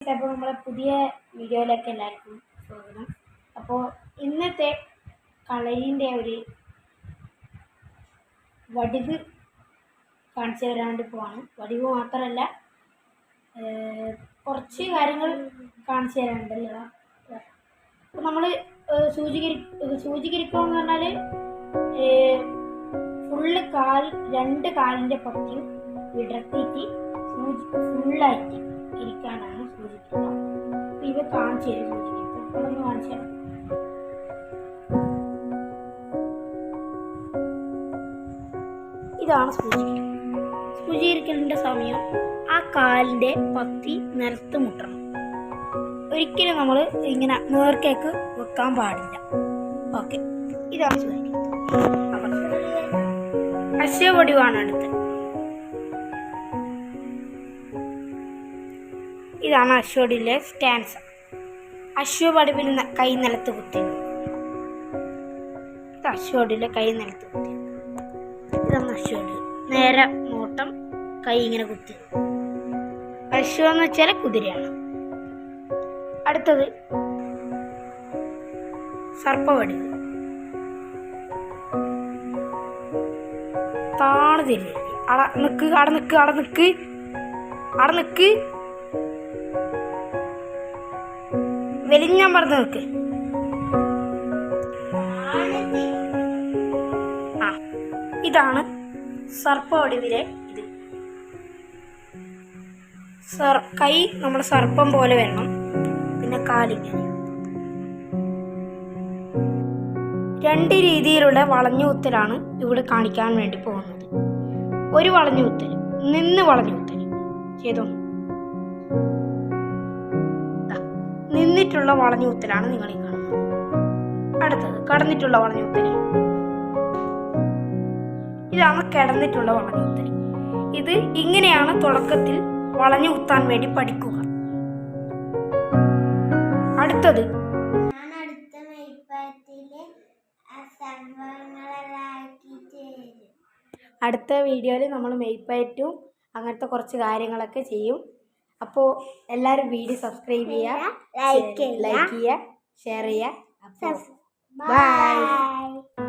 Guys, അപ്പോൾ നമ്മളെ പുതിയ വീഡിയോയിലേക്ക് എല്ലാവർക്കും സ്വാഗതം. അപ്പോൾ ഇന്നത്തെ കളരിൻ്റെ ഒരു വടിവ് കാണിച്ചു തരാണ്ട് പോവാണ്. വടിവ് മാത്രമല്ല, കുറച്ച് കാര്യങ്ങൾ കാണിച്ചു തരാനുണ്ടല്ലോ. അപ്പോൾ നമ്മൾ സൂചികരിക്കുക എന്ന് പറഞ്ഞാൽ ഫുള്ള് രണ്ട് കാലിൻ്റെ പത്തിയും വിടർത്തിയിട്ട് ഫുള്ളായിട്ട് ഇരിക്കാനാണ് സൂചിക്കുക. അപ്പോൾ ഇവ കാണിച്ചു തരും സൂചികരിക്കും. അപ്പോഴൊന്ന് കാണിച്ചു തരാം. ഇതാണ് സൂചികരിക്കലിൻ്റെ സമയം. ആ കാലിൻ്റെ പത്തി നിലത്ത് മുട്ടണം. ഒരിക്കലും നമ്മൾ ഇങ്ങനെ നേർക്കേക്ക് വെക്കാൻ പാടില്ല. ഓക്കെ, ഇതാണ് സൂചിക്കുന്നത്. അശ്വവടിവാണ് അടുത്ത്. ഇതാണ് അശ്വവടിയിലെ സ്റ്റാൻസ. അശ്വവടിവിൽ കൈ നിലത്ത് കുത്തി. ഇത് അശ്വവടിയിലെ കൈ നിലത്ത് കുത്തി. ഇതാണ് അശ്വവടി. നേരെ നോട്ടം, കൈ ഇങ്ങനെ കുത്തി. അശ്വം എന്ന് വെച്ചാൽ കുതിരയാണ്. അടുത്തത് സർപ്പവടിവ്. താണ് തിരി. അവിടെ നിക്ക് വലിഞ്ഞാൻ പറഞ്ഞ് നിൽക്ക്. ഇതാണ് സർപ്പവടിവിലെ ഇത്. കൈ നമ്മുടെ സർപ്പം പോലെ വരണം. പിന്നെ കാലിങ്ങനെ. രണ്ട് രീതിയിലുള്ള വളഞ്ഞുകുത്തലാണ് ഇവിടെ കാണിക്കാൻ വേണ്ടി പോകുന്നത്. ഒരു വളഞ്ഞുകുത്തൽ, നിന്ന് വളഞ്ഞുകുത്തൽ ചെയ്തോ. നിന്നിട്ടുള്ള വളഞ്ഞുകുത്തലാണ് നിങ്ങൾ ഈ കാണുന്നത്. അടുത്തത് കടന്നിട്ടുള്ള വളഞ്ഞുകുത്തൽ. ഇതാണ് കിടന്നിട്ടുള്ള വളഞ്ഞുകുത്തൽ. ഇത് ഇങ്ങനെയാണ് തുടക്കത്തിൽ വളഞ്ഞു കുത്താൻ വേണ്ടി പഠിക്കുക. അടുത്തത് അടുത്ത വീഡിയോയിൽ നമ്മൾ മെയ്പ്പയറ്റും അങ്ങനത്തെ കുറച്ച് കാര്യങ്ങളൊക്കെ ചെയ്യും. അപ്പോൾ എല്ലാവരും വീഡിയോ സബ്സ്ക്രൈബ് ചെയ്യുക, ലൈക്ക് ചെയ്യുക, ഷെയർ ചെയ്യുക. ബൈ.